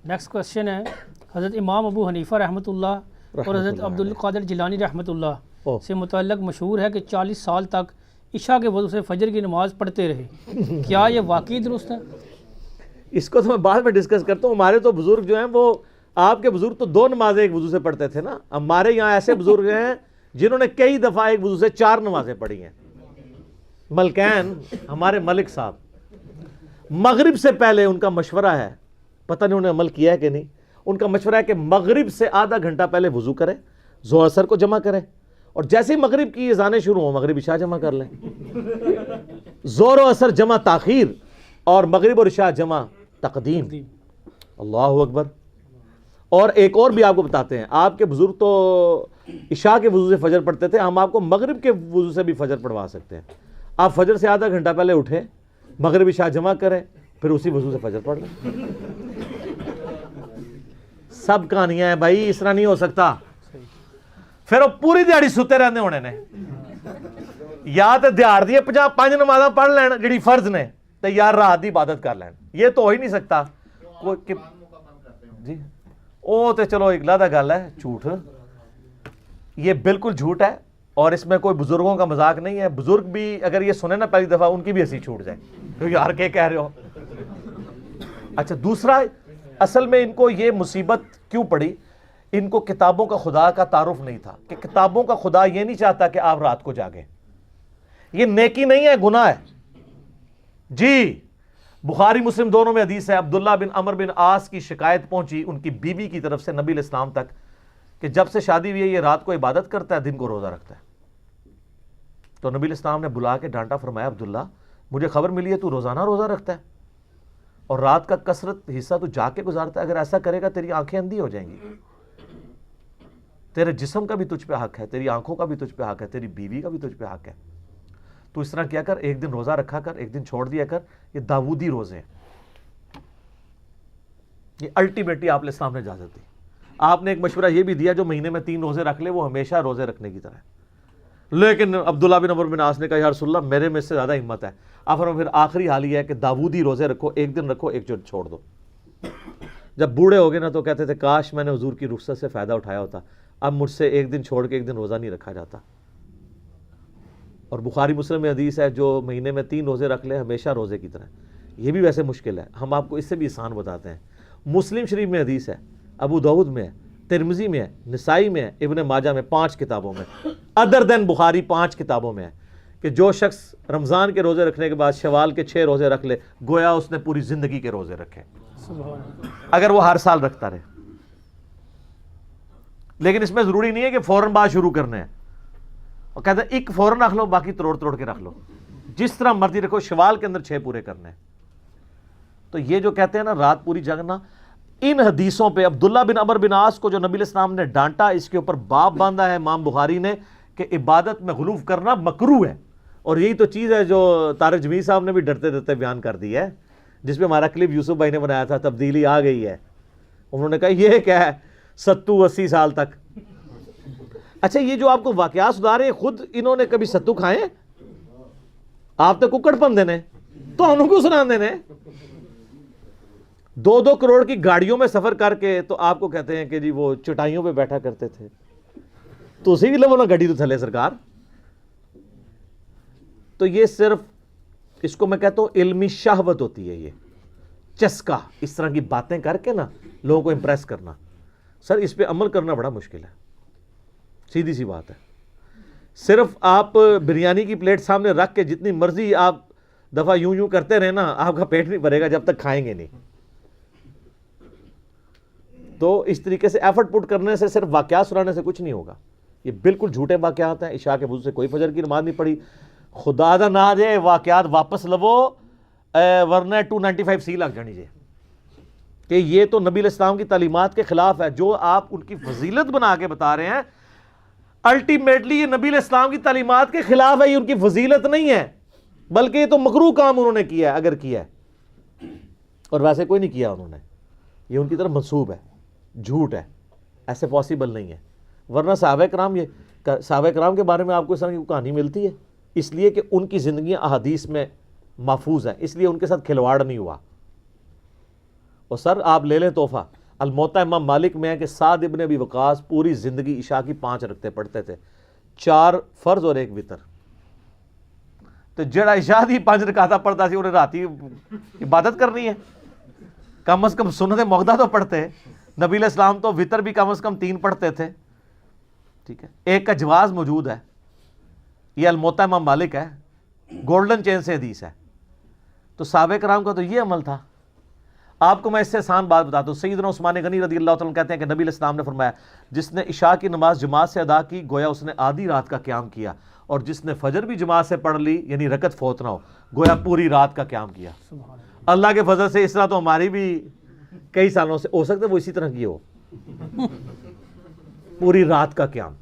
Next question ہے حضرت امام ابو حنیفہ رحمۃ اللہ اور حضرت عبدالقادر جیلانی رحمۃ اللہ سے متعلق مشہور ہے کہ 40 سال تک عشاء کے وضو سے فجر کی نماز پڑھتے رہے، کیا یہ واقعی درست ہے؟ اس کو تو میں بعد میں ڈسکس کرتا ہوں. ہمارے تو بزرگ جو ہیں وہ، آپ کے بزرگ تو 2 نمازیں ایک وضو سے پڑھتے تھے نا. ہمارے یہاں ایسے بزرگ ہیں جنہوں نے کئی دفعہ ایک وضو سے 4 نمازیں پڑھی ہیں. ملکین ہمارے ملک صاحب، مغرب سے پہلے ان کا مشورہ ہے، پتہ نہیں انہوں نے عمل کیا ہے کہ نہیں، ان کا مشورہ ہے کہ مغرب سے آدھا گھنٹہ پہلے وضو کریں، ظہر اثر کو جمع کریں، اور جیسے ہی مغرب کی اذانیں شروع ہوں مغرب عشاء جمع کر لیں. ظہر و اثر جمع تاخیر اور مغرب اور عشاء جمع تقدیم. اللہ اکبر. اور ایک اور بھی آپ کو بتاتے ہیں، آپ کے بزرگ تو عشاء کے وضو سے فجر پڑھتے تھے، ہم آپ کو مغرب کے وضو سے بھی فجر پڑھوا سکتے ہیں. آپ فجر سے آدھا گھنٹہ پہلے اٹھیں، مغرب عشاء جمع کریں، پھر اسی وضو سے فجر پڑھ لیں. سب کہانیاں ہیں بھائی، اس طرح نہیں ہو سکتا. پھر وہ پوری دیہڑی ستے رہنے ہونے نے، یا تو دیہڑ دی 5 نمازاں پڑھ لین جڑی فرض نے، تو یار رات دی عبادت کر لین. یہ تو ہو ہی نہیں سکتا. جی وہ تو چلو ایک علیحدہ گل ہے، جھوٹ، یہ بالکل جھوٹ ہے، اور اس میں کوئی بزرگوں کا مذاق نہیں ہے. بزرگ بھی اگر یہ سنیں نا پہلی دفعہ، ان کی بھی ہنسی چھوٹ جائے کہ یار کیا کہہ رہے ہو. اچھا دوسرا، اصل میں ان کو یہ مصیبت کیوں پڑی، ان کو کتابوں کا خدا کا تعارف نہیں تھا، کہ کتابوں کا خدا یہ نہیں چاہتا کہ آپ رات کو جاگیں. یہ نیکی نہیں ہے، گناہ ہے. جی بخاری مسلم دونوں میں حدیث ہے، عبداللہ بن عمر بن عاص کی شکایت پہنچی ان کی بیوی کی طرف سے نبی علیہ السلام تک کہ جب سے شادی ہوئی ہے یہ رات کو عبادت کرتا ہے، دن کو روزہ رکھتا ہے. تو نبی علیہ السلام نے بلا کے ڈانٹا، فرمایا عبداللہ مجھے خبر ملی ہے تو روزانہ روزہ رکھتا ہے اور رات کا کثرت حصہ تو جا کے گزارتا ہے. اگر ایسا کرے گا تیری آنکھیں اندھی ہو جائیں گی. تیرے جسم کا بھی تجھ پہ حق ہے، تیری آنکھوں کا بھی تجھ پہ حق ہے، تیری بیوی کا بھی تجھ پہ حق ہے. تو اس طرح کیا کر، ایک دن روزہ رکھا کر، ایک دن چھوڑ دیا کر. یہ داودی روزے ہیں. یہ الٹیمیٹلی آپ علیہ السلام نے اجازت دی. آپ نے ایک مشورہ یہ بھی دیا جو مہینے میں 3 روزے رکھ لے وہ ہمیشہ روزے رکھنے کی طرح ہے. لیکن عبداللہ بن عمر بن عاص نے کہا یا رسول اللہ میرے میں اس سے زیادہ ہمت ہے. آپ فرمایا پھر آخری حال یہ ہے کہ داودی روزے رکھو، ایک دن رکھو، ایک جو چھوڑ دو. جب بوڑھے ہو گئے نا تو کہتے تھے کاش میں نے حضور کی رخصت سے فائدہ اٹھایا ہوتا، اب مجھ سے ایک دن چھوڑ کے ایک دن روزہ نہیں رکھا جاتا. اور بخاری مسلم میں حدیث ہے جو مہینے میں 3 روزے رکھ لے ہمیشہ روزے کی طرح. یہ بھی ویسے مشکل ہے، ہم آپ کو اس سے بھی آسان بتاتے ہیں. مسلم شریف میں حدیث ہے، ابو داؤد میں ہے، ترمذی میں ہے، نسائی میں ہے، ابن ماجہ میں، 5 کتابوں میں، ادر دین بخاری 5 کتابوں میں ہے کہ جو شخص رمضان کے روزے رکھنے کے بعد شوال کے 6 روزے رکھ لے گویا اس نے پوری زندگی کے روزے رکھے، اگر وہ ہر سال رکھتا رہے. لیکن اس میں ضروری نہیں ہے کہ فوراً بعد شروع کرنے ہیں. اور کہتے ہیں ایک فوراً رکھ لو، باقی توڑ کے رکھ لو، جس طرح مرضی رکھو، شوال کے اندر 6 پورے کرنے ہیں. تو یہ جو کہتے ہیں نا رات پوری جاگنا، ان حدیثوں پہ عبداللہ بن عمر بن عاص کو جو نبی علیہ السلام نے ڈانٹا، اس کے اوپر باب باندھا ہے امام بخاری نے کہ عبادت میں غلو کرنا مکروہ ہے. اور یہی تو چیز ہے جو طارق جمیل صاحب نے بھی ڈرتے ڈرتے بیان کر دی ہے، جس پہ ہمارا کلپ یوسف بھائی نے بنایا تھا، تبدیلی آ گئی ہے. انہوں نے کہا یہ کیا ہے 70-80 سال تک. اچھا یہ جو آپ کو واقعات سنا رہے ہیں خود انہوں نے کبھی ستو کھائے؟ آپ تو ککڑ پن دینے تو انہوں کو سنا دینے. 2-2 کروڑ کی گاڑیوں میں سفر کر کے تو آپ کو کہتے ہیں کہ جی وہ چٹائیوں پہ بیٹھا کرتے تھے. تو اسی بھی لو نا گاڑی تو تھلے سرکار. تو یہ صرف اس کو میں کہتا ہوں علمی شہوت ہوتی ہے، یہ چسکا، اس طرح کی باتیں کر کے نا لوگوں کو امپریس کرنا. سر اس پہ عمل کرنا بڑا مشکل ہے، سیدھی سی بات ہے. صرف آپ بریانی کی پلیٹ سامنے رکھ کے جتنی مرضی آپ دفعہ یوں کرتے رہے نا، آپ کا پیٹ نہیں بھرے گا جب تک کھائیں گے نہیں. تو اس طریقے سے ایفرٹ پٹ کرنے سے، صرف واقعات سنانے سے کچھ نہیں ہوگا. یہ بالکل جھوٹے واقعات ہیں. عشاء کے وضو سے کوئی فجر کی نماز نہیں پڑھی. خدا دا نہ دے واقعات واپس لو ورنہ 295 سی لگ جانی جے کہ یہ تو نبی علیہ السلام کی تعلیمات کے خلاف ہے. جو آپ ان کی فضیلت بنا کے بتا رہے ہیں الٹیمیٹلی یہ نبی علیہ السلام کی تعلیمات کے خلاف ہے. یہ ان کی فضیلت نہیں ہے، بلکہ یہ تو مکروہ کام انہوں نے کیا ہے اگر کیا ہے، اور ویسے کوئی نہیں کیا انہوں نے. یہ ان کی طرف منسوب ہے، جھوٹ ہے، ایسے پاسبل نہیں ہے. ورنہ صحابہ کرام کے بارے میں آپ کو اس طرح کی کہانی ملتی ہے اس لیے کہ ان کی زندگیاں احادیث میں محفوظ ہیں، اس لیے ان کے ساتھ کھلواڑ نہیں ہوا. اور سر آپ لے لیں تحفہ، الموطا امام مالک میں ہے کہ سعد ابن ابی وقاص پوری زندگی عشاء کی 5 رکعتیں پڑھتے تھے، 4 فرض اور 1 وتر. تو جڑا عشاء دی 5 رکعتاں پڑھتا سی انہیں راتی عبادت کرنی ہے، کم از کم سنت موقدہ تو پڑھتے ہیں. نبی علیہ السلام تو وتر بھی کم از کم 3 پڑھتے تھے. ٹھیک ہے، ایک کا جواز موجود ہے، یہ الموطا امام مالک ہے، گولڈن چین سے حدیث ہے. تو صحابہ کرام کا تو یہ عمل تھا. آپ کو میں اس سے آسان بات بتاتا ہوں. سیدنا عثمان غنی رضی اللہ تعالیٰ کہتے ہیں کہ نبی علیہ السلام نے فرمایا جس نے عشاء کی نماز جماعت سے ادا کی گویا اس نے آدھی رات کا قیام کیا، اور جس نے فجر بھی جماعت سے پڑھ لی یعنی رکعت فوت نہ ہو گویا پوری رات کا قیام کیا. اللہ کے فضل سے اس طرح تو ہماری بھی کئی سالوں سے ہو سکتا ہے وہ اسی طرح کی ہو، پوری رات کا قیام.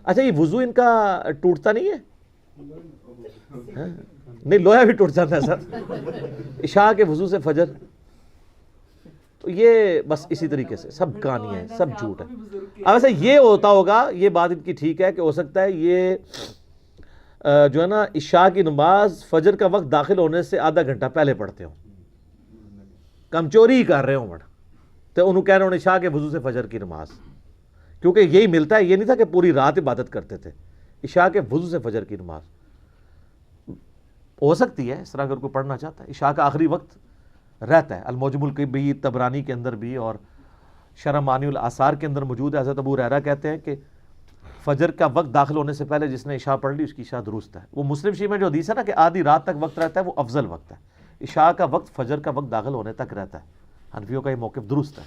اچھا یہ وضو ان کا ٹوٹتا نہیں ہے؟ نہیں، لوہا بھی ٹوٹ جاتا ہے سر عشاء کے وضو سے فجر. تو یہ بس اسی طریقے سے سب کہانی ہے، سب جھوٹ ہے. اب ایسا یہ ہوتا ہوگا، یہ بات ان کی ٹھیک ہے کہ ہو سکتا ہے یہ جو ہے نا عشاء کی نماز فجر کا وقت داخل ہونے سے آدھا گھنٹہ پہلے پڑھتے ہوں، کمچوری کر رہے ہوں تو انہوں کہہ رہے ہوں عشاء کے وضو سے فجر کی نماز، کیونکہ یہی ملتا ہے. یہ نہیں تھا کہ پوری رات عبادت کرتے تھے. عشاء کے وضو سے فجر کی نماز ہو سکتی ہے اس طرح اگر کوئی پڑھنا چاہتا ہے. عشاء کا آخری وقت رہتا ہے. الموجم الکبیر طبرانی کے اندر بھی اور شرح معانی الاثار کے اندر موجود ہے. حضرت ابو ہریرہ کہتے ہیں کہ فجر کا وقت داخل ہونے سے پہلے جس نے عشاء پڑھ لی اس کی عشاء درست ہے. وہ مسلم شریف میں جو حدیث ہے نا کہ آدھی رات تک وقت رہتا ہے وہ افضل وقت ہے. عشاء کا وقت فجر کا وقت داخل ہونے تک رہتا ہے. حنفیوں کا یہ موقف درست ہے.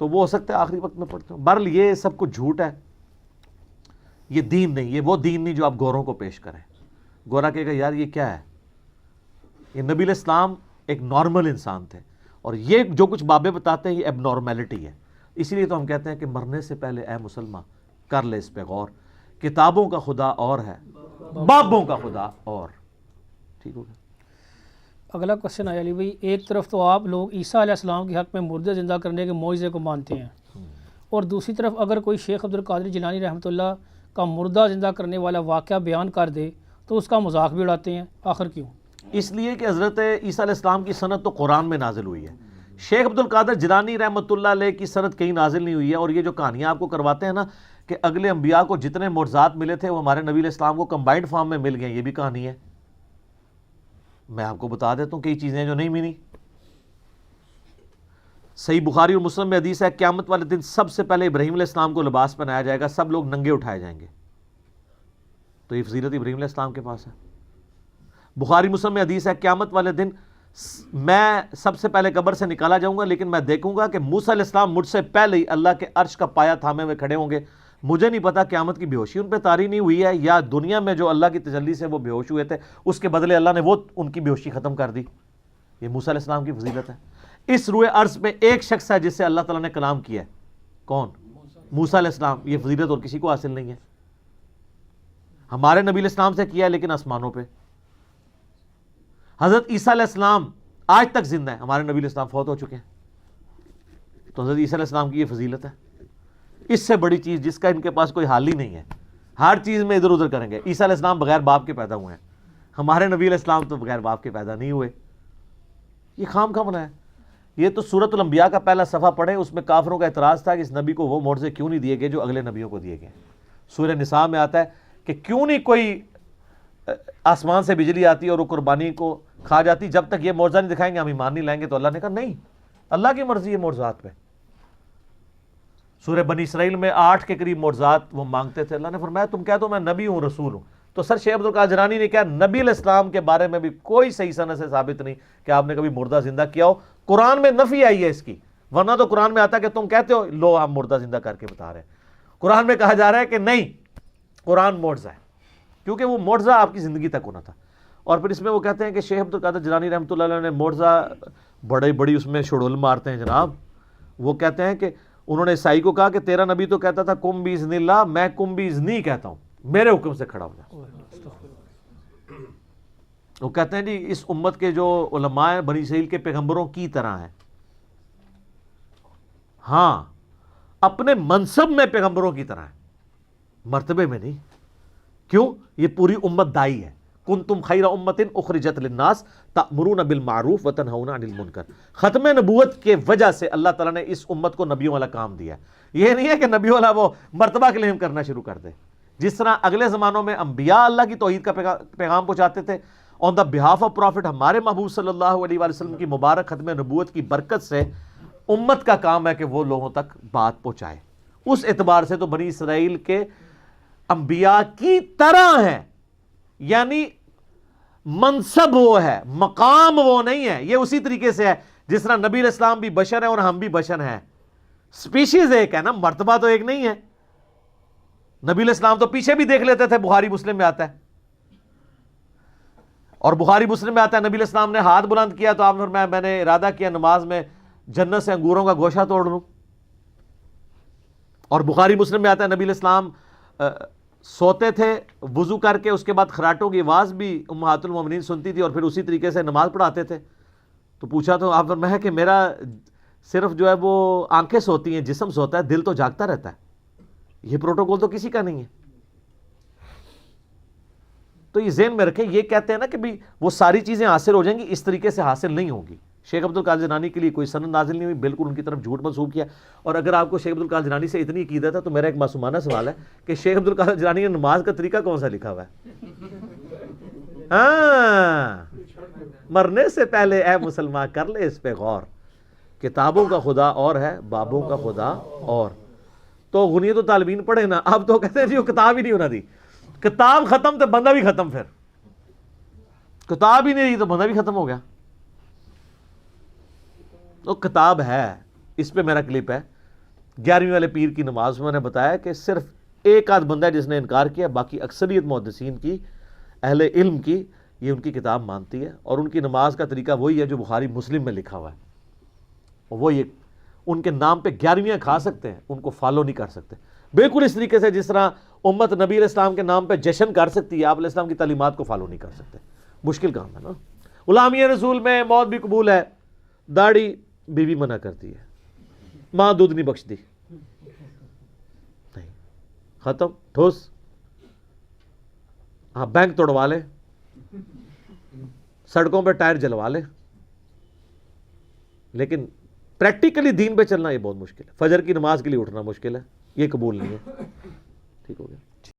تو وہ ہو سکتا ہے آخری وقت میں پڑھتے ہوں. بہرحال یہ سب کچھ جھوٹ ہے، یہ دین نہیں، یہ وہ دین نہیں جو آپ گوروں کو پیش کریں. گورا کہے گا یار یہ کیا ہے. یہ نبی علیہ السلام ایک نارمل انسان تھے، اور یہ جو کچھ بابے بتاتے ہیں یہ اب نارمیلٹی ہے. اسی لیے تو ہم کہتے ہیں کہ مرنے سے پہلے اے مسلمان کر لے اس پہ غور. کتابوں کا خدا اور ہے، بابوں کا خدا اور. ٹھیک ہو گیا. اگلا کوشچن آیا علی بھائی، ایک طرف تو آپ لوگ عیسیٰ علیہ السلام کے حق میں مردے زندہ کرنے کے معجزے کو مانتے ہیں، اور دوسری طرف اگر کوئی شیخ عبد القادر جیلانی رحمۃ اللہ کا مردہ زندہ کرنے والا واقعہ بیان کر دے تو اس کا مذاق بھی اڑاتے ہیں. آخر کیوں؟ اس لیے کہ حضرت عیسیٰ علیہ السلام کی سند تو قرآن میں نازل ہوئی ہے. شیخ عبد القادر جیلانی رحمۃ اللہ علیہ کی سند کہیں نازل نہیں ہوئی ہے. اور یہ جو کہانیاں آپ کو کرواتے ہیں نا کہ اگلے انبیاء کو جتنے معجزات ملے تھے وہ ہمارے نبی علیہ السلام کو کمبائنڈ فارم میں مل گئے، یہ بھی کہانی ہے. میں آپ کو بتا دیتا ہوں کئی چیزیں جو نہیں ملی. صحیح بخاری اور مسلم میں حدیث ہے قیامت والے دن سب سے پہلے ابراہیم علیہ السلام کو لباس پہنایا جائے گا، سب لوگ ننگے اٹھائے جائیں گے. تو یہ فضیلت ابراہیم علیہ السلام کے پاس ہے. بخاری مسلم میں حدیث ہے قیامت والے دن میں سب سے پہلے قبر سے نکالا جاؤں گا، لیکن میں دیکھوں گا کہ موسیٰ علیہ السلام مجھ سے پہلے ہی اللہ کے عرش کا پایا تھامے ہوئے کھڑے ہوں گے. مجھے نہیں پتا قیامت کی بے ہوشی ان پہ طاری نہیں ہوئی ہے یا دنیا میں جو اللہ کی تجلی سے وہ بے ہوش ہوئے تھے اس کے بدلے اللہ نے وہ ان کی بے ہوشی ختم کر دی. یہ موسیٰ علیہ السلام کی فضیلت ہے. اس روئے عرض میں ایک شخص ہے جس سے اللہ تعالیٰ نے کلام کیا ہے. کون؟ موسیٰ علیہ السلام. یہ فضیلت اور کسی کو حاصل نہیں ہے. ہمارے نبی علیہ السلام سے کیا ہے لیکن آسمانوں پہ. حضرت عیسیٰ علیہ السلام آج تک زندہ ہے، ہمارے نبی علیہ السلام فوت ہو چکے ہیں. تو حضرت عیسیٰ علیہ السلام کی یہ فضیلت ہے. اس سے بڑی چیز جس کا ان کے پاس کوئی حال ہی نہیں ہے، ہر چیز میں ادھر ادھر کریں گے. عیسیٰ علیہ السلام بغیر باپ کے پیدا ہوئے ہیں، ہمارے نبی علیہ السلام تو بغیر باپ کے پیدا نہیں ہوئے. یہ خام خواہ بنا ہے. یہ تو سورۃ الانبیاء کا پہلا صفحہ پڑھیں، اس میں کافروں کا اعتراض تھا کہ اس نبی کو وہ معجزے کیوں نہیں دیے گئے جو اگلے نبیوں کو دیے گئے. سورہ نساء میں آتا ہے کہ کیوں نہیں کوئی آسمان سے بجلی آتی اور وہ قربانی کو کھا جاتی، جب تک یہ معجزہ نہیں دکھائیں گے ہم ایمان نہیں لائیں گے. تو اللہ نے کہا نہیں، اللہ کی مرضی ہے معجزات پہ. سورہ بنی اسرائیل میں 8 کے قریب معجزات وہ مانگتے تھے. اللہ نے فرمایا تم کہہ دو میں نبی ہوں، رسول ہوں. تو سر شیخ عبد القادر جیلانی نے کہا نبی علیہ السلام کے بارے میں بھی کوئی صحیح سند سے ثابت نہیں کہ آپ نے کبھی مردہ زندہ کیا ہو. قرآن میں نفی آئی ہے اس کی، ورنہ تو قرآن میں آتا ہے کہ تم کہتے ہو لو ہم مردہ زندہ کر کے بتا رہے ہیں. قرآن میں کہا جا رہا ہے کہ نہیں، قرآن معجزہ ہے، کیونکہ وہ معجزہ آپ کی زندگی تک ہونا تھا. اور پھر اس میں وہ کہتے ہیں کہ شیخ عبد القادر جیلانی رحمۃ اللہ علیہ نے معجزہ بڑی اس میں شڑول مارتے ہیں جناب. وہ کہتے ہیں کہ انہوں نے عیسائی کو کہا کہ تیرا نبی تو کہتا تھا کم باذن اللہ، میں کم باذنی کہتا ہوں، میرے حکم سے کھڑا ہو جا. وہ کہتے ہیں جی اس امت کے جو علماء ہیں بنی اسرائیل کے پیغمبروں کی طرح ہیں. ہاں اپنے منصب میں پیغمبروں کی طرح ہیں، مرتبے میں نہیں. کیوں؟ یہ پوری امت دائی ہے، کنتم خیر امۃ اخرجت للناس تأمرون بالمعروف وتنہون عن المنکر. ختم نبوت کے وجہ سے اللہ تعالیٰ نے اس امت کو نبیوں والا کام دیا ہے. یہ نہیں ہے کہ نبیوں والا وہ مرتبہ کلیم کرنا شروع کر دے. جس طرح اگلے زمانوں میں انبیاء اللہ کی توحید کا پیغام پہنچاتے تھے, آن دا بہاف آف پروفٹ ہمارے محبوب صلی اللہ علیہ وآلہ وسلم کی مبارک ختم نبوت کی برکت سے امت کا کام ہے کہ وہ لوگوں تک بات پہنچائے. اس اعتبار سے تو بنی اسرائیل کے انبیاء کی طرح ہیں, یعنی منصب وہ ہے, مقام وہ نہیں ہے. یہ اسی طریقے سے ہے جس طرح نبی علیہ السلام بھی بشر ہیں اور ہم بھی بشر ہیں. سپیشیز ایک ہے نا, مرتبہ تو ایک نہیں ہے. نبی علیہ السلام تو پیچھے بھی دیکھ لیتے تھے, بخاری مسلم میں آتا ہے, اور بخاری مسلم میں آتا ہے نبی علیہ السلام نے ہاتھ بلند کیا تو آپ نے فرمایا میں نے ارادہ کیا نماز میں جنت سے انگوروں کا گوشہ توڑ لوں. اور بخاری مسلم میں آتا ہے نبی علیہ السلام سوتے تھے وضو کر کے, اس کے بعد خراٹوں کی آواز بھی امہات المومنین سنتی تھی اور پھر اسی طریقے سے نماز پڑھاتے تھے. تو پوچھا تو آپ فرمایا کہ میرا صرف جو ہے وہ آنکھیں سوتی ہیں, جسم سوتا ہے, دل تو جاگتا رہتا ہے. یہ پروٹوکول تو کسی کا نہیں ہے. تو یہ ذہن میں رکھیں, یہ کہتے ہیں نا کہ بھی وہ ساری چیزیں حاصل ہو جائیں گی, اس طریقے سے حاصل نہیں ہوں گی. شیخ عبد القادر جیلانی کے لیے کوئی سند نازل نہیں ہوئی, بالکل ان کی طرف جھوٹ منسوب کیا. اور اگر آپ کو شیخ عبد القادر جیلانی سے اتنی عقیدت ہے تو میرا ایک معصومانہ سوال ہے کہ شیخ عبد القادر جیلانی نے نماز کا طریقہ کون سا لکھا ہوا ہے؟ ہاں, مرنے سے پہلے اے مسلمان کر لے اس پہ غور, کتابوں کا خدا اور ہے, بابوں کا خدا اور. تو غنیت و طالبین پڑھے نا, اب تو کہتے ہیں جی وہ کتاب ہی نہیں ہونا دی. کتاب ختم تو بندہ بھی ختم, پھر کتاب ہی نہیں رہی تو بندہ بھی ختم ہو گیا. تو کتاب ہے, اس پہ میرا کلپ ہے 11ویں والے پیر کی نماز میں نے بتایا کہ صرف ایک آدھ بندہ ہے جس نے انکار کیا, باقی اکثریت محدثین کی, اہل علم کی, یہ ان کی کتاب مانتی ہے. اور ان کی نماز کا طریقہ وہی ہے جو بخاری مسلم میں لکھا ہوا ہے. وہ یہ ان کے نام پہ 11ویں کھا سکتے ہیں, ان کو فالو نہیں کر سکتے. بالکل اس طریقے سے جس طرح امت نبی علیہ السلام کے نام پہ جشن کر سکتی ہے, آپ علیہ السلام کی تعلیمات کو فالو نہیں کر سکتے. مشکل کام ہے نا. غلامی رسول میں موت بھی قبول ہے, داڑھی بیوی منع کرتی ہے, ماں دودھ نہیں بخشتی, نہیں, ختم, ٹھوس. ہاں بینک توڑوا لے, سڑکوں پہ ٹائر جلوا لے, لیکن پریکٹیکلی دین پہ چلنا یہ بہت مشکل ہے. فجر کی نماز کے لیے اٹھنا مشکل ہے, یہ قبول نہیں ہے. ٹھیک ہو گیا.